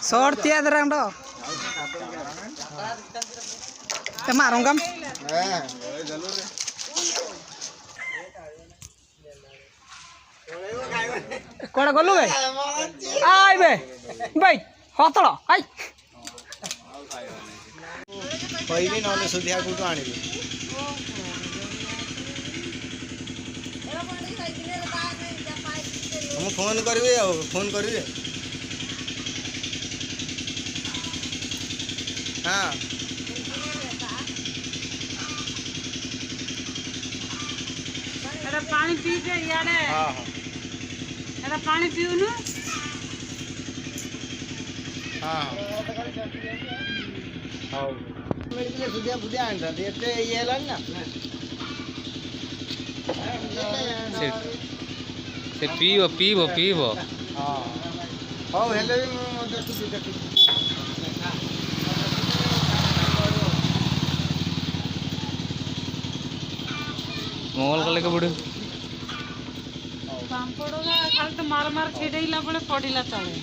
short तिया दरंग दो मारूं कम कोड़ा गलु बे आई बे भाई हतड़ आई कहबी ना सुधिया कौटू आनबी हम फोन करी फोन करी हाँ पानी पी के यारे हाँ हाँ पानी पीऊनु हाँ हाँ मेडिकल सुधिया बुधिया आनता एते ये हेलानी ना से पीबो पीबो पीबो हाँ हाँ हेले भी मैं देखुची मोबाइल कले के बुढ़ू पांपड़ खाली तो मार मार छेड़ेला बड़े पड़िला तले